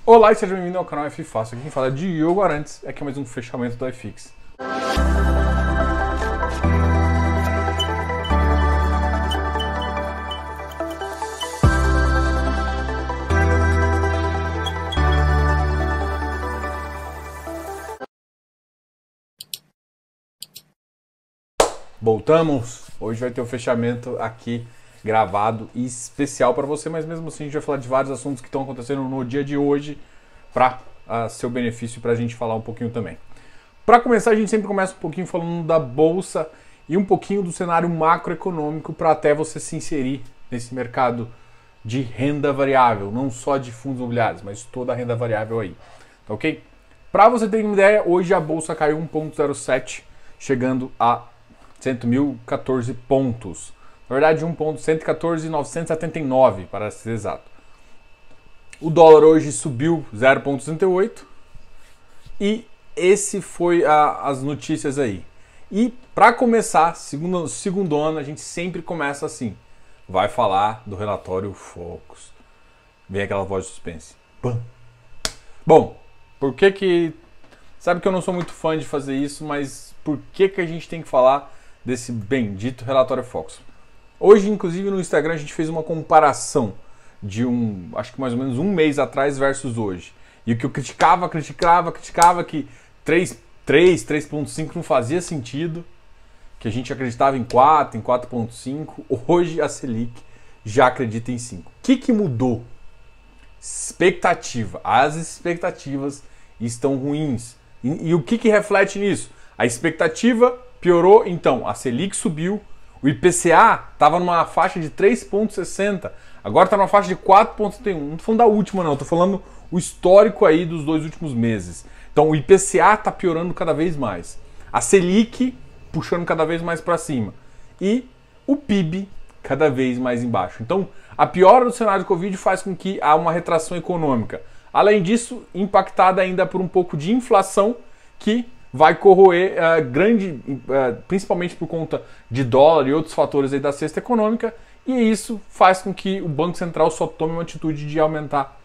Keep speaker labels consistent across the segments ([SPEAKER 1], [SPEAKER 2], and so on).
[SPEAKER 1] Olá e seja bem-vindo ao canal F Fácil. Aqui quem fala é Diogo Arantes, aqui é mais um fechamento do iFix. Voltamos! Hoje vai ter o fechamento aqui gravado e especial para você, mas mesmo assim a gente vai falar de vários assuntos que estão acontecendo no dia de hoje para seu benefício e para a gente falar um pouquinho também. Para começar, a gente sempre começa um pouquinho falando da bolsa e um pouquinho do cenário macroeconômico para até você se inserir nesse mercado de renda variável, não só de fundos imobiliários, mas toda a renda variável aí, tá ok? Para você ter uma ideia, hoje a bolsa caiu 1,07, chegando a 100.014 pontos. Na verdade, 1,114.979 para ser exato. O dólar hoje subiu 0,68 e esse foi as notícias aí. E para começar, segundo ano, a gente sempre começa assim. Vai falar do relatório Focus. Vem aquela voz de suspense. Bom, por que... Sabe que eu não sou muito fã de fazer isso, mas por que a gente tem que falar desse bendito relatório Focus? Hoje, inclusive, no Instagram a gente fez uma comparação de acho que mais ou menos um mês atrás versus hoje. E o que eu criticava que 3.5 não fazia sentido, que a gente acreditava em 4, em 4.5, hoje a Selic já acredita em 5. O que mudou? Expectativa. As expectativas estão ruins. E o que reflete nisso? A expectativa piorou, então a Selic subiu, o IPCA estava numa faixa de 3,60, agora está numa faixa de 4,71. Não estou falando da última não, estou falando o histórico aí dos 2 últimos meses. Então o IPCA está piorando cada vez mais, a Selic puxando cada vez mais para cima e o PIB cada vez mais embaixo. Então a piora do cenário de Covid faz com que há uma retração econômica. Além disso, impactada ainda por um pouco de inflação que vai corroer principalmente por conta de dólar e outros fatores aí da cesta econômica, e isso faz com que o Banco Central só tome uma atitude de aumentar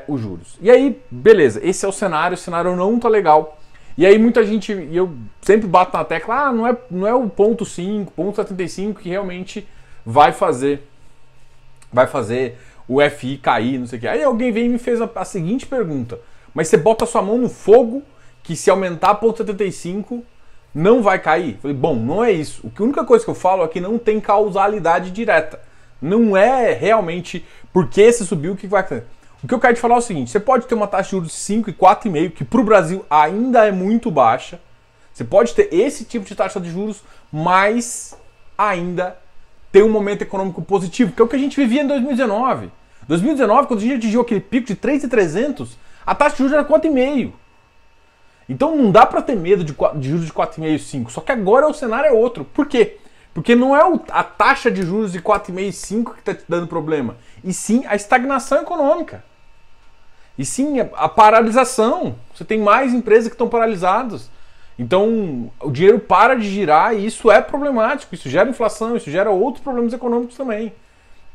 [SPEAKER 1] os juros. E aí, beleza, esse é o cenário não tá legal. E aí muita gente, e eu sempre bato na tecla, não é o ponto 5, ponto 75 que realmente vai fazer o FI cair, não sei o que. Aí alguém veio e me fez a seguinte pergunta: mas você bota sua mão no fogo que se aumentar 0,75 não vai cair? Falei, bom, não é isso. A única coisa que eu falo é que não tem causalidade direta. Não é realmente porque se subiu o que vai acontecer. O que eu quero te falar é o seguinte: você pode ter uma taxa de juros de 5 e 4,5, que para o Brasil ainda é muito baixa. Você pode ter esse tipo de taxa de juros, mas ainda ter um momento econômico positivo, que é o que a gente vivia em 2019. 2019, quando a gente atingiu aquele pico de 3.300, a taxa de juros era 4,5. Então não dá para ter medo de juros de 4,5 e 5. Só que agora o cenário é outro. Por quê? Porque não é a taxa de juros de 4,5 e 5 que está te dando problema, e sim a estagnação econômica. E sim a paralisação. Você tem mais empresas que estão paralisadas. Então o dinheiro para de girar e isso é problemático. Isso gera inflação, isso gera outros problemas econômicos também.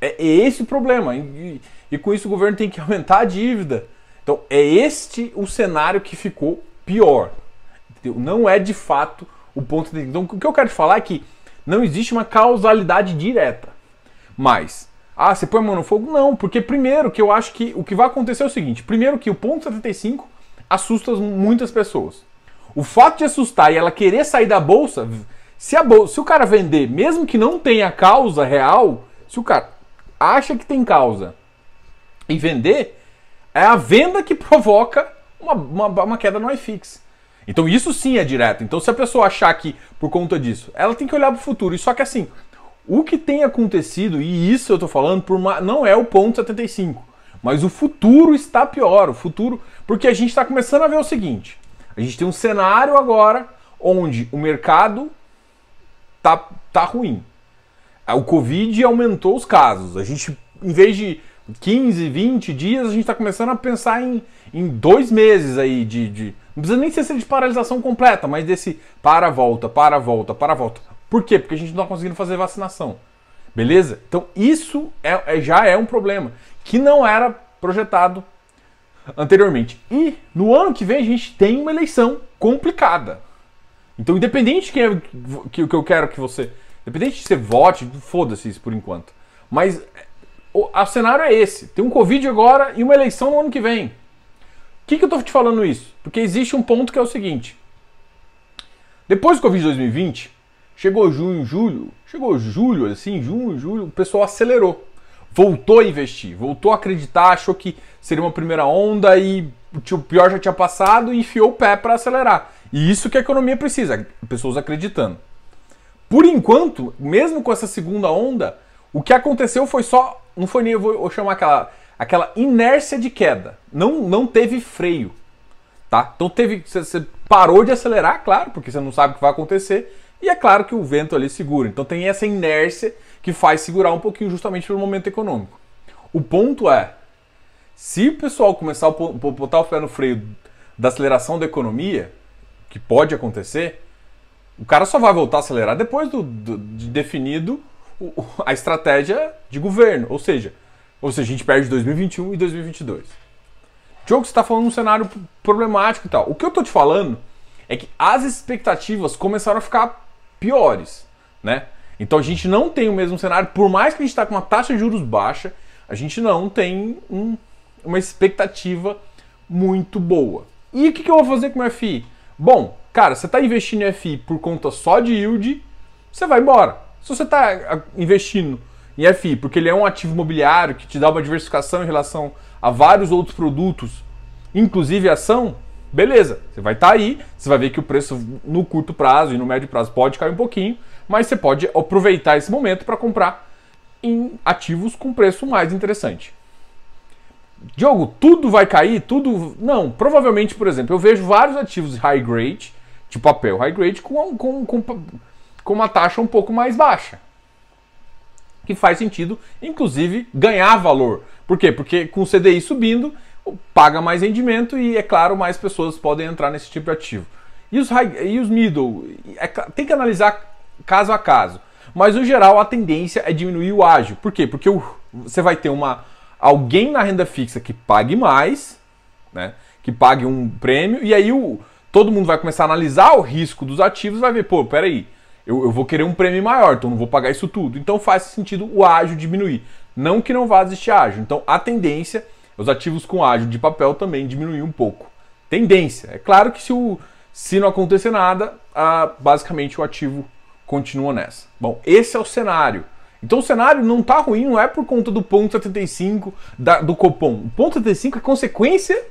[SPEAKER 1] É esse o problema. E com isso o governo tem que aumentar a dívida. Então é este o cenário que ficou pior. Não é de fato o ponto de... Então o que eu quero te falar é que não existe uma causalidade direta. Mas, você põe a mão no fogo? Não, porque primeiro que eu acho que o que vai acontecer é o seguinte: primeiro que o ponto 75 assusta muitas pessoas. O fato de assustar e ela querer sair da bolsa, se o cara vender, mesmo que não tenha causa real, se o cara acha que tem causa e vender, é a venda que provoca uma queda no iFix. Então isso sim é direto. Então se a pessoa achar que por conta disso, ela tem que olhar para o futuro. E só que assim, o que tem acontecido, e isso eu tô falando, não é o ponto 75, mas o futuro está pior. O futuro, porque a gente está começando a ver o seguinte: a gente tem um cenário agora onde o mercado tá ruim. O Covid aumentou os casos. A gente, em vez de 15, 20 dias, a gente está começando a pensar em 2 meses aí não precisa nem ser de paralisação completa, mas desse volta. Por quê? Porque a gente não está conseguindo fazer vacinação. Beleza? Então isso já é um problema que não era projetado anteriormente. E no ano que vem a gente tem uma eleição complicada. Então, independente de quem é que eu quero que você... Independente de você vote, foda-se isso por enquanto. Mas o cenário é esse. Tem um Covid agora e uma eleição no ano que vem. Por que eu tô te falando isso? Porque existe um ponto que é o seguinte. Depois do Covid de 2020, chegou julho, assim, junho, julho, o pessoal acelerou. Voltou a investir, voltou a acreditar, achou que seria uma primeira onda e o pior já tinha passado e enfiou o pé para acelerar. E isso que a economia precisa, pessoas acreditando. Por enquanto, mesmo com essa segunda onda, o que aconteceu foi só, não foi nem, eu vou chamar aquela inércia de queda. Não teve freio, tá? Então você parou de acelerar, claro, porque você não sabe o que vai acontecer, e é claro que o vento ali segura. Então tem essa inércia que faz segurar um pouquinho justamente pelo momento econômico. O ponto é, se o pessoal começar a botar o pé no freio da aceleração da economia, que pode acontecer, o cara só vai voltar a acelerar depois de definido a estratégia de governo. Ou seja, a gente perde 2021 e 2022. Diogo, você está falando de um cenário problemático e tal. O que eu estou te falando é que as expectativas começaram a ficar piores, né? Então a gente não tem o mesmo cenário, por mais que a gente está com uma taxa de juros baixa, a gente não tem uma expectativa muito boa. E o que eu vou fazer com o FI? Bom, cara, você está investindo em FI por conta só de yield, você vai embora. Se você está investindo em FI porque ele é um ativo imobiliário que te dá uma diversificação em relação a vários outros produtos, inclusive ação, beleza. Você vai estar aí, você vai ver que o preço no curto prazo e no médio prazo pode cair um pouquinho, mas você pode aproveitar esse momento para comprar em ativos com preço mais interessante. Diogo, tudo vai cair? Tudo? Não, provavelmente, por exemplo, eu vejo vários ativos high grade, de papel high grade, com uma taxa um pouco mais baixa. Que faz sentido, inclusive, ganhar valor. Por quê? Porque com o CDI subindo, paga mais rendimento e, é claro, mais pessoas podem entrar nesse tipo de ativo. E os middle? Tem que analisar caso a caso. Mas, no geral, a tendência é diminuir o ágio. Por quê? Porque você vai ter alguém na renda fixa que pague mais, né? Que pague um prêmio, e aí todo mundo vai começar a analisar o risco dos ativos e vai ver, pô, peraí, eu vou querer um prêmio maior, então não vou pagar isso tudo. Então faz sentido o ágio diminuir. Não que não vá existir ágio. Então a tendência, os ativos com ágio de papel também diminuir um pouco. Tendência. É claro que se não acontecer nada, basicamente o ativo continua nessa. Bom, esse é o cenário. Então o cenário não está ruim, não é por conta do ponto 75 do Copom. O ponto 75 é consequência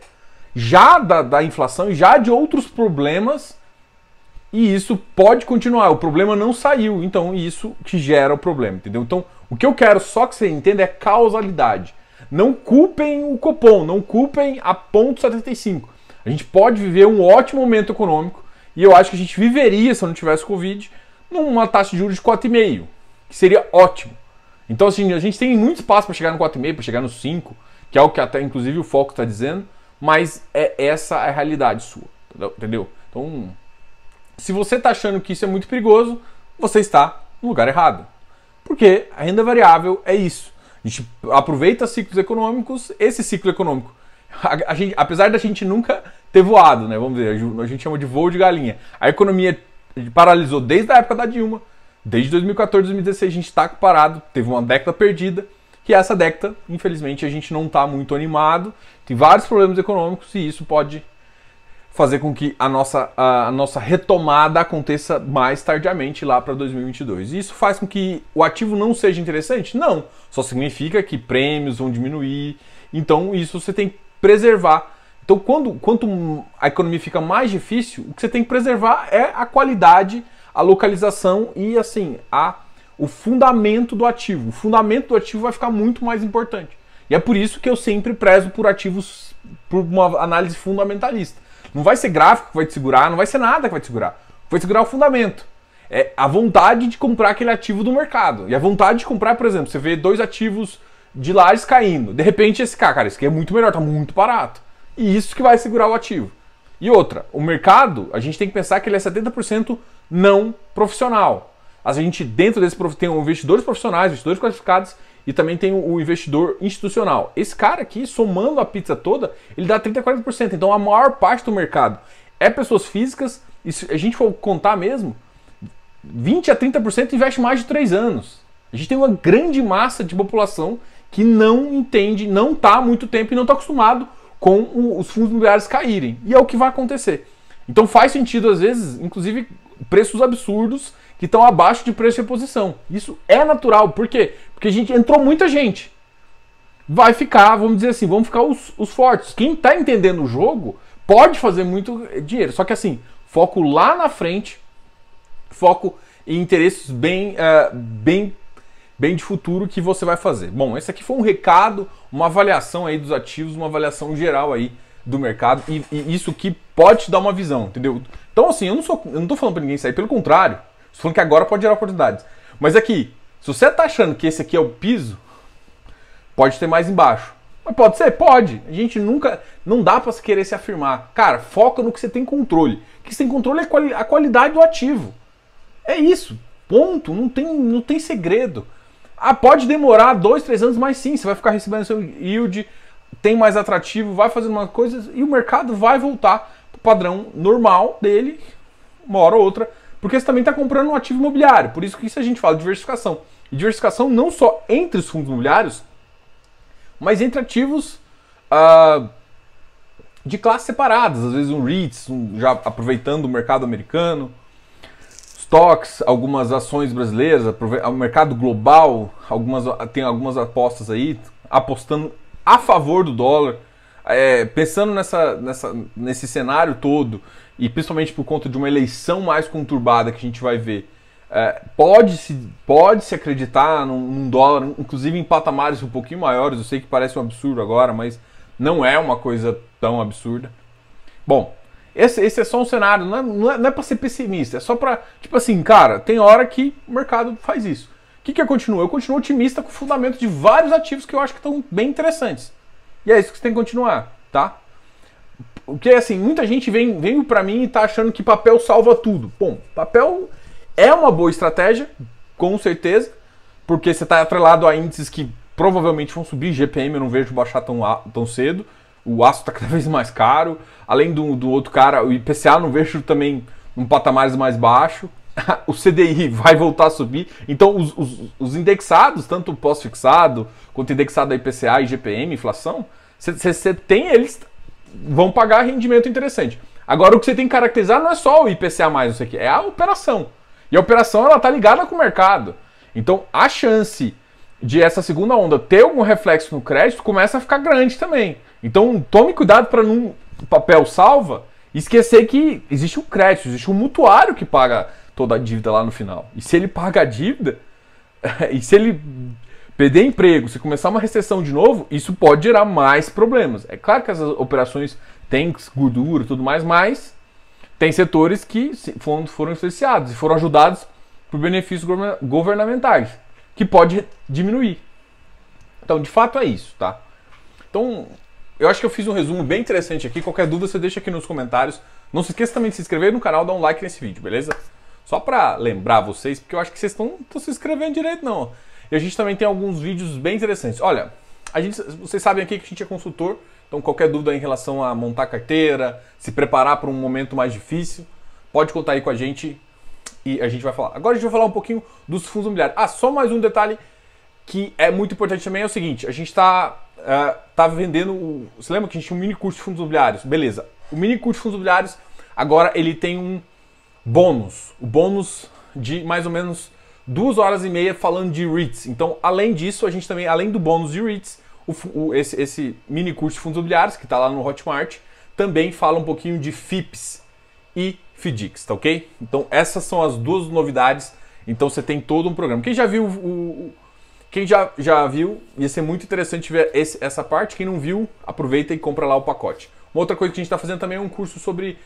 [SPEAKER 1] já da inflação e já de outros problemas, e isso pode continuar. O problema não saiu, então isso que gera o problema, entendeu? Então o que eu quero só que você entenda é causalidade. Não culpem o Copom, não culpem a ponto 75. A gente pode viver um ótimo momento econômico, e eu acho que a gente viveria, se não tivesse Covid, numa taxa de juros de 4,5%. Que seria ótimo. Então, assim, a gente tem muito espaço para chegar no 4,5, para chegar no 5, que é o que até, inclusive, o Foco está dizendo, mas essa é a realidade sua, entendeu? Então, se você está achando que isso é muito perigoso, você está no lugar errado. Porque a renda variável é isso. A gente aproveita ciclos econômicos, esse ciclo econômico, apesar da gente nunca ter voado, né? Vamos dizer, a gente chama de voo de galinha. A economia paralisou desde a época da Dilma. Desde 2014, 2016 a gente está parado, teve uma década perdida, que essa década, infelizmente, a gente não está muito animado, tem vários problemas econômicos e isso pode fazer com que a nossa retomada aconteça mais tardiamente lá para 2022. E isso faz com que o ativo não seja interessante? Não, só significa que prêmios vão diminuir, então isso você tem que preservar. Então quanto a economia fica mais difícil, o que você tem que preservar é a qualidade, a localização e, assim, o fundamento do ativo. O fundamento do ativo vai ficar muito mais importante. E é por isso que eu sempre prezo por ativos, por uma análise fundamentalista. Não vai ser gráfico que vai te segurar, não vai ser nada que vai te segurar. Vai te segurar o fundamento. É a vontade de comprar aquele ativo do mercado. E a vontade de comprar, por exemplo, você vê dois ativos de lajes caindo. De repente, esse cara, esse aqui é muito melhor, tá muito barato. E isso que vai segurar o ativo. E outra, o mercado, a gente tem que pensar que ele é 70% não profissional. A gente, dentro desse, tem investidores profissionais, investidores qualificados e também tem o investidor institucional. Esse cara aqui, somando a pizza toda, ele dá 30% a 40%. Então a maior parte do mercado é pessoas físicas, e se a gente for contar mesmo, 20% a 30% investe mais de 3 anos. A gente tem uma grande massa de população que não entende, não está há muito tempo e não está acostumado com os fundos imobiliários caírem. E é o que vai acontecer. Então faz sentido, às vezes, inclusive, preços absurdos que estão abaixo de preço de reposição. Isso é natural. Por quê? Porque entrou muita gente. Vai ficar, vamos dizer assim, vão ficar os fortes. Quem está entendendo o jogo pode fazer muito dinheiro. Só que assim, foco lá na frente, foco em interesses bem de futuro que você vai fazer. Bom, esse aqui foi um recado, uma avaliação aí dos ativos, uma avaliação geral aí do mercado e isso que pode te dar uma visão, entendeu? Então assim, eu não tô falando para ninguém sair, pelo contrário, estou falando que agora pode gerar oportunidades. Mas aqui, se você tá achando que esse aqui é o piso, pode ter mais embaixo. Mas pode ser? Pode. A gente nunca, não dá para querer se afirmar. Cara, foca no que você tem controle. O que você tem controle é a qualidade do ativo. É isso. Ponto. Não tem segredo. Ah, pode demorar 2, 3 anos, mas sim, você vai ficar recebendo seu yield, tem mais atrativo, vai fazendo umas coisas e o mercado vai voltar para o padrão normal dele, uma hora ou outra, porque você também está comprando um ativo imobiliário. Por isso que isso a gente fala de diversificação. E diversificação não só entre os fundos imobiliários, mas entre ativos de classes separadas. Às vezes um REITs, já aproveitando o mercado americano, stocks, algumas ações brasileiras, o mercado global, tem algumas apostas aí, apostando a favor do dólar, pensando nesse cenário todo, e principalmente por conta de uma eleição mais conturbada que a gente vai ver, pode-se acreditar num dólar, inclusive em patamares um pouquinho maiores. Eu sei que parece um absurdo agora, mas não é uma coisa tão absurda. Bom, esse é só um cenário, não é para ser pessimista, é só para, tipo assim, cara, tem hora que o mercado faz isso. O que eu continuo? Eu continuo otimista com o fundamento de vários ativos que eu acho que estão bem interessantes. E é isso que você tem que continuar, tá? Porque, assim, muita gente vem para mim e tá achando que papel salva tudo. Bom, papel é uma boa estratégia, com certeza, porque você está atrelado a índices que provavelmente vão subir. GPM eu não vejo baixar tão cedo. O aço está cada vez mais caro. Além do outro cara, o IPCA não vejo também num patamares mais baixo. O CDI vai voltar a subir. Então os indexados, tanto o pós-fixado quanto indexado a IPCA e GPM, inflação, você tem, eles vão pagar rendimento interessante. Agora o que você tem que caracterizar não é só o IPCA mais, não sei o que, é a operação. E a operação ela está ligada com o mercado. Então a chance de essa segunda onda ter algum reflexo no crédito começa a ficar grande também. Então tome cuidado para não papel salva esquecer que existe um crédito, existe um mutuário que paga toda a dívida lá no final. E se ele paga a dívida, e se ele perder emprego, se começar uma recessão de novo, isso pode gerar mais problemas. É claro que essas operações têm gordura e tudo mais, mas tem setores que foram influenciados e foram ajudados por benefícios governamentais, que pode diminuir. Então, de fato, é isso, tá? Então, eu acho que eu fiz um resumo bem interessante aqui. Qualquer dúvida, você deixa aqui nos comentários. Não se esqueça também de se inscrever no canal, dar um like nesse vídeo, beleza? Só pra lembrar vocês, porque eu acho que vocês não estão se inscrevendo direito, não. E a gente também tem alguns vídeos bem interessantes. Olha, vocês sabem aqui que a gente é consultor, então qualquer dúvida em relação a montar carteira, se preparar para um momento mais difícil, pode contar aí com a gente e a gente vai falar. Agora a gente vai falar um pouquinho dos fundos imobiliários. Ah, só mais um detalhe que é muito importante também, é o seguinte, a gente tá vendendo, você lembra que a gente tinha um mini curso de fundos imobiliários? Beleza, o mini curso de fundos imobiliários, agora ele tem um bônus, o bônus de mais ou menos 2 horas e meia falando de REITs. Então, além disso, a gente também, além do bônus de REITs, esse mini curso de fundos imobiliários, que está lá no Hotmart, também fala um pouquinho de FIPS e FDICs, tá ok? Então, essas são as duas novidades. Então, você tem todo um programa. Quem já viu quem já viu, ia ser muito interessante ver essa parte. Quem não viu, aproveita e compra lá o pacote. Uma outra coisa que a gente está fazendo também é um curso sobre...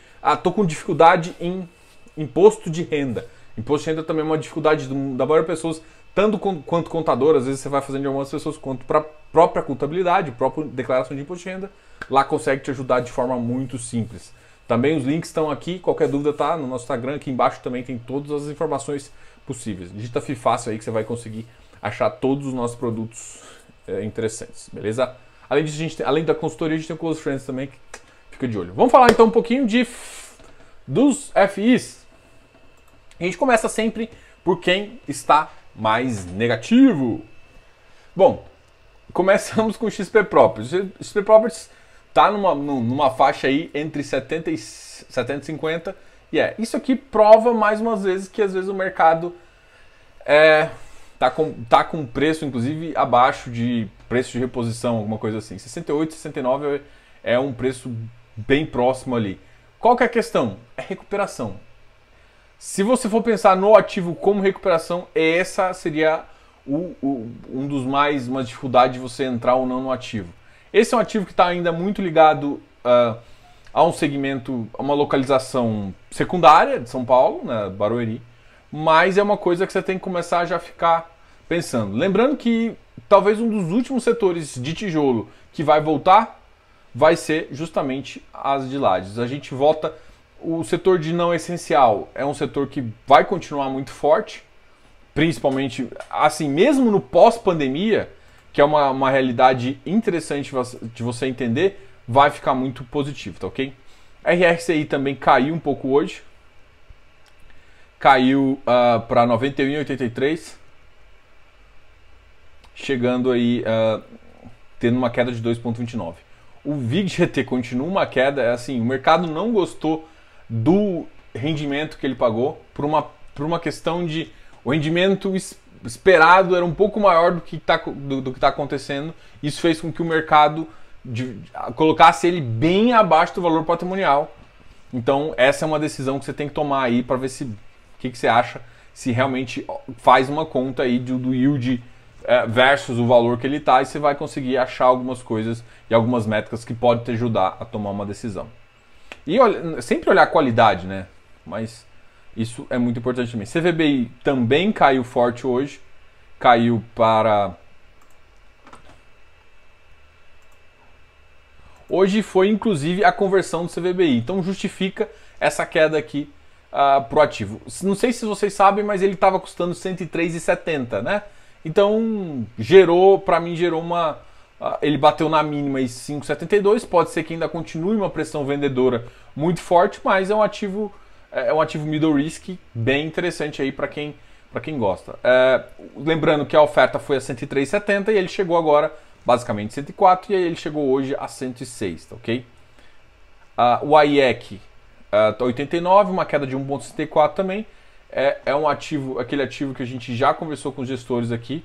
[SPEAKER 1] tô com dificuldade em imposto de renda. Imposto de renda também é uma dificuldade da maioria das pessoas, tanto quanto contador. Às vezes você vai fazendo de algumas pessoas, quanto para a própria contabilidade, própria declaração de imposto de renda. Lá consegue te ajudar de forma muito simples. Também os links estão aqui, qualquer dúvida tá no nosso Instagram, aqui embaixo também tem todas as informações possíveis. Digita FIFácil aí que você vai conseguir achar todos os nossos produtos interessantes, beleza? Além disso, além da consultoria, a gente tem o Close Friends também, que fica de olho. Vamos falar então um pouquinho dos FIs. A gente começa sempre por quem está mais negativo. Bom, começamos com o XP Properties. O XP Properties está numa faixa aí entre 70 e 50. E isso aqui prova mais umas vezes que às vezes o mercado tá com preço, inclusive, abaixo de preço de reposição, alguma coisa assim. 68, 69 é um preço bem próximo ali. Qual que é a questão? É recuperação. Se você for pensar no ativo como recuperação, essa seria um dos uma dificuldade de você entrar ou não no ativo. Esse é um ativo que está ainda muito ligado a um segmento, a uma localização secundária de São Paulo, né, Barueri, mas é uma coisa que você tem que começar a já ficar pensando. Lembrando que talvez um dos últimos setores de tijolo que vai voltar vai ser justamente as de lajes. A gente volta, o setor de não essencial é um setor que vai continuar muito forte, principalmente, assim, mesmo no pós-pandemia, que é uma realidade interessante de você entender, vai ficar muito positivo, tá ok? RRCI também caiu um pouco hoje, caiu para 91,83, chegando aí, tendo uma queda de 2,29. O VIG-GT continua uma queda, assim, o mercado não gostou do rendimento que ele pagou, por uma questão de o rendimento esperado era um pouco maior do que está acontecendo. Isso fez com que o mercado colocasse ele bem abaixo do valor patrimonial. Então essa é uma decisão que você tem que tomar aí para ver se o que você acha, se realmente faz uma conta aí do yield versus o valor que ele está, e você vai conseguir achar algumas coisas e algumas métricas que podem te ajudar a tomar uma decisão. E sempre olhar a qualidade, né? Mas isso é muito importante também. CVBI também caiu forte hoje, caiu para... Hoje foi inclusive a conversão do CVBI, então justifica essa queda aqui para o ativo. Não sei se vocês sabem, mas ele estava custando 103,70, né? Então para mim gerou uma... ele bateu na mínima em 5,72, pode ser que ainda continue uma pressão vendedora muito forte, mas é um ativo middle risk bem interessante aí para quem gosta. Lembrando que a oferta foi a 103,70 e ele chegou agora basicamente 104, e aí ele chegou hoje a 106, tá ok? O AIEC tá 89, uma queda de 1,64 também. É um ativo, aquele ativo que a gente já conversou com os gestores aqui.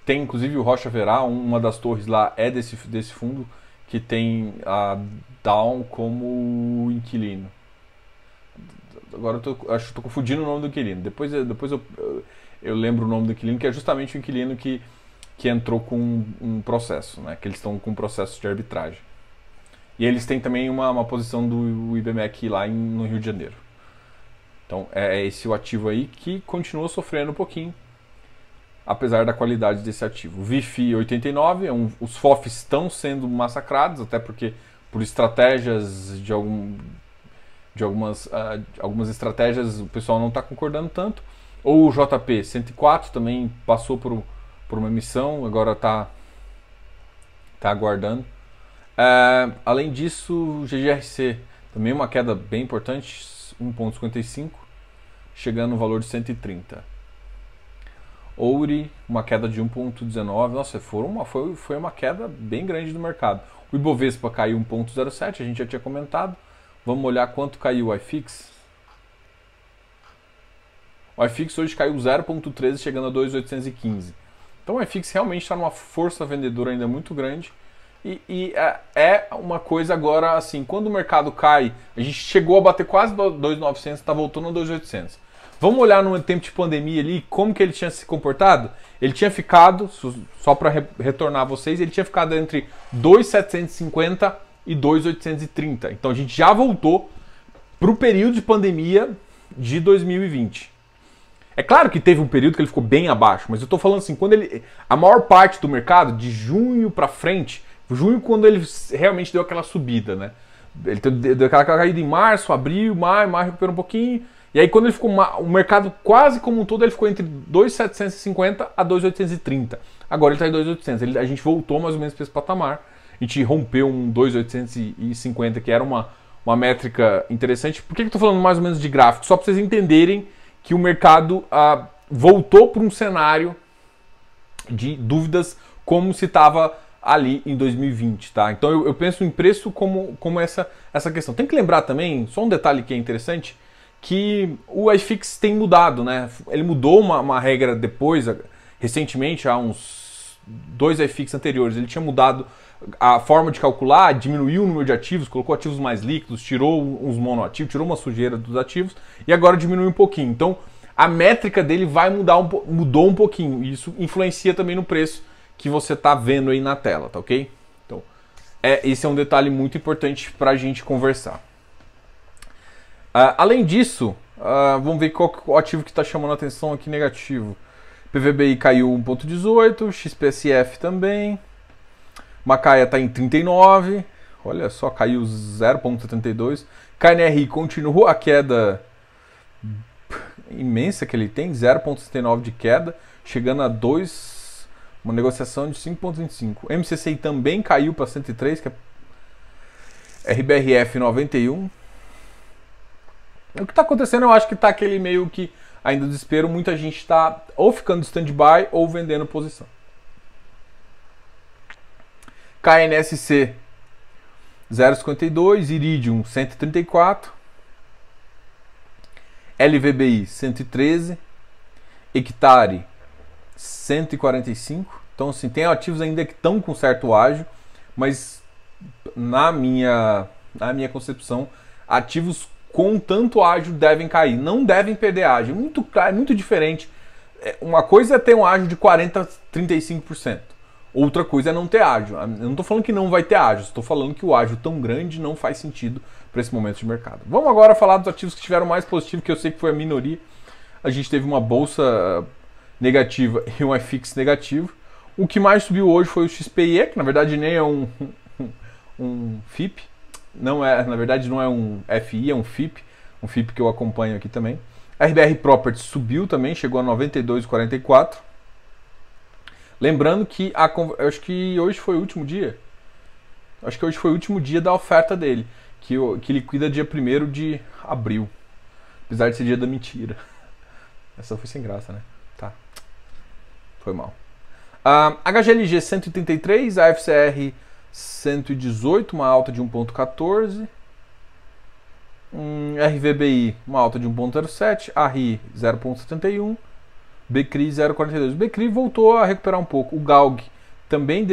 [SPEAKER 1] Tem inclusive o Rocha Verá, uma das torres lá é desse fundo, que tem a Down como inquilino. Agora acho que estou confundindo o nome do inquilino. Depois eu lembro o nome do inquilino, que é justamente o inquilino que entrou com um processo, né? Que eles estão com um processo de arbitragem. E eles têm também uma posição do IBMEC lá no Rio de Janeiro. Então é esse o ativo aí que continua sofrendo um pouquinho, apesar da qualidade desse ativo. O VIFI 89, os FOFs estão sendo massacrados, até porque por estratégias algumas estratégias o pessoal não está concordando tanto. Ou o JP 104 também passou por uma emissão, agora está aguardando. Além disso, o GGRC também uma queda bem importante, 1,55, chegando no valor de 130. Ouri, uma queda de 1,19. Nossa, foi uma queda bem grande do mercado. O Ibovespa caiu 1,07, a gente já tinha comentado. Vamos olhar quanto caiu o iFix. O iFix hoje caiu 0,13, chegando a 2.815. Então o iFix realmente está numa força vendedora ainda muito grande. E é uma coisa agora, assim, quando o mercado cai, a gente chegou a bater quase 2.900, está voltando a 2.800. Vamos olhar no tempo de pandemia ali, como que ele tinha se comportado? Ele tinha ficado, só para retornar a vocês, ele tinha ficado entre 2.750 e 2.830. Então a gente já voltou para o período de pandemia de 2020. É claro que teve um período que ele ficou bem abaixo, mas eu estou falando assim, quando a maior parte do mercado, de junho para frente, junho quando ele realmente deu aquela subida, né? Ele deu aquela caída em março, abril, maio recuperou um pouquinho, E aí quando ele ficou o mercado quase como um todo, ele ficou entre 2.750 a 2.830. Agora ele está em 2.800. A gente voltou mais ou menos para esse patamar. A gente rompeu um 2.850, que era uma métrica interessante. Por que eu estou falando mais ou menos de gráfico? Só para vocês entenderem que o mercado voltou para um cenário de dúvidas como se estava ali em 2020, tá? Então eu penso em preço como essa questão. Tem que lembrar também, só um detalhe que é interessante, que o iFix tem mudado, né? Ele mudou uma regra depois, recentemente, há uns 2 iFix anteriores. Ele tinha mudado a forma de calcular, diminuiu o número de ativos, colocou ativos mais líquidos, tirou uns monoativos, tirou uma sujeira dos ativos e agora diminui um pouquinho. Então a métrica dele mudou um pouquinho e isso influencia também no preço que você está vendo aí na tela, tá ok? Então esse é um detalhe muito importante para a gente conversar. Além disso, vamos ver qual o ativo que está chamando a atenção aqui negativo. PVBI caiu 1,18, XPSF também. Macaia está em 39, olha só, caiu 0,72. KNRI continua a queda imensa que ele tem, 0,69 de queda, chegando a 2, uma negociação de 5,25. MCCI também caiu para 103, que é RBRF 91. O que está acontecendo, eu acho que está aquele meio que ainda desespero, muita gente está ou ficando stand-by ou vendendo posição. KNSC 0,52, Iridium 134, LVBI 113, Hectare 145. Então assim, tem ativos ainda que estão com certo ágio, mas na minha concepção, ativos com tanto ágio devem cair, não devem perder ágio. É muito diferente. Uma coisa é ter um ágio de 40% a 35%. Outra coisa é não ter ágio. Eu não estou falando que não vai ter ágio, estou falando que o ágio tão grande não faz sentido para esse momento de mercado. Vamos agora falar dos ativos que tiveram mais positivo, que eu sei que foi a minoria. A gente teve uma bolsa negativa e um iFix negativo. O que mais subiu hoje foi o XPIE, que na verdade nem é um FIP. Não é, na verdade não é um FI, é um FIP que eu acompanho aqui também. A RBR Properties subiu também, chegou a 92,44. Lembrando que acho que hoje foi o último dia. Acho que hoje foi o último dia da oferta dele, que liquida dia 1º de abril. Apesar de ser dia da mentira. Essa foi sem graça, né? Tá. Foi mal. HGLG 183, AFCR 118, uma alta de 1,14. RVBI, uma alta de 1,07. ARRI 0,71. BCRI 0,42. O BCRI voltou a recuperar um pouco. O GALG também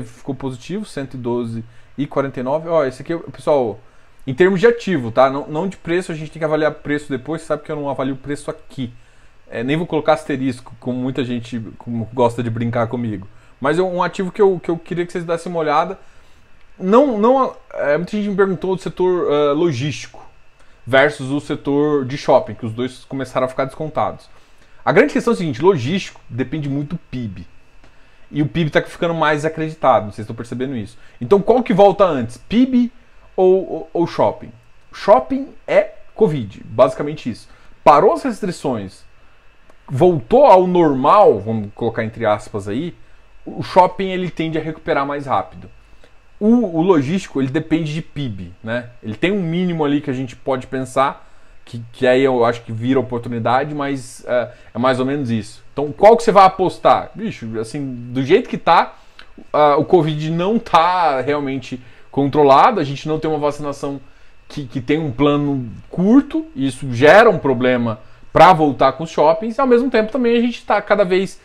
[SPEAKER 1] ficou positivo, 112,49. Ó, esse aqui, pessoal, em termos de ativo, tá? Não de preço, a gente tem que avaliar preço depois. Você sabe que eu não avalio o preço aqui. Nem vou colocar asterisco, como muita gente gosta de brincar comigo. Mas é um ativo que eu queria que vocês dessem uma olhada. Muita gente me perguntou do setor logístico versus o setor de shopping, que os dois começaram a ficar descontados. A grande questão é o seguinte, logístico depende muito do PIB. E o PIB está ficando mais acreditado, vocês estão percebendo isso. Então qual que volta antes, PIB ou shopping? Shopping é Covid, basicamente isso. Parou as restrições, voltou ao normal, vamos colocar entre aspas aí, o shopping ele tende a recuperar mais rápido. O logístico ele depende de PIB, né? Ele tem um mínimo ali que a gente pode pensar, que aí eu acho que vira oportunidade, mas é mais ou menos isso. Então, qual que você vai apostar? Bicho, assim, do jeito que tá, o Covid não tá realmente controlado, a gente não tem uma vacinação que tem um plano curto, e isso gera um problema para voltar com os shoppings, e ao mesmo tempo também a gente está cada vez,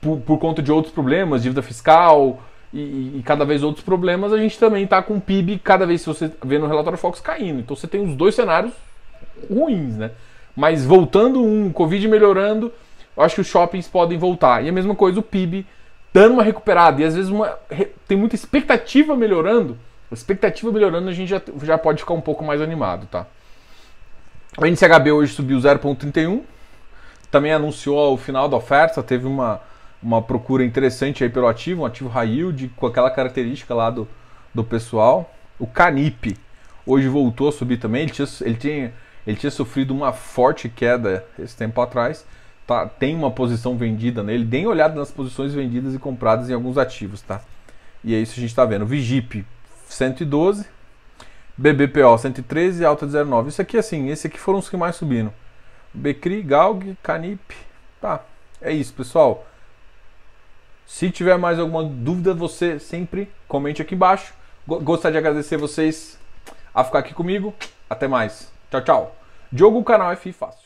[SPEAKER 1] por conta de outros problemas, dívida fiscal e cada vez outros problemas, a gente também está com o PIB, cada vez, se você vê no relatório Focus, caindo. Então você tem os dois cenários ruins, né? Mas voltando Covid melhorando, eu acho que os shoppings podem voltar. E a mesma coisa o PIB dando uma recuperada. E às vezes tem muita expectativa melhorando. A expectativa melhorando, a gente já pode ficar um pouco mais animado, tá? O NCHB hoje subiu 0,31. Também anunciou o final da oferta. Teve uma procura interessante aí pelo ativo. Um ativo high yield com aquela característica lá do pessoal. O Canip hoje voltou a subir também. Ele Ele tinha sofrido uma forte queda esse tempo atrás. Tá? Tem uma posição vendida nele. Deem olhada nas posições vendidas e compradas em alguns ativos. Tá? E é isso que a gente está vendo. Vigip 112, BBPO 113 e alta de 0,9. Isso aqui, assim, esse aqui foram os que mais subiram. Becri, Galg, Canip. Tá, é isso, pessoal. Se tiver mais alguma dúvida, você sempre comente aqui embaixo. Gostaria de agradecer vocês a ficar aqui comigo. Até mais. Tchau, tchau. Diogo, canal FI Fácil.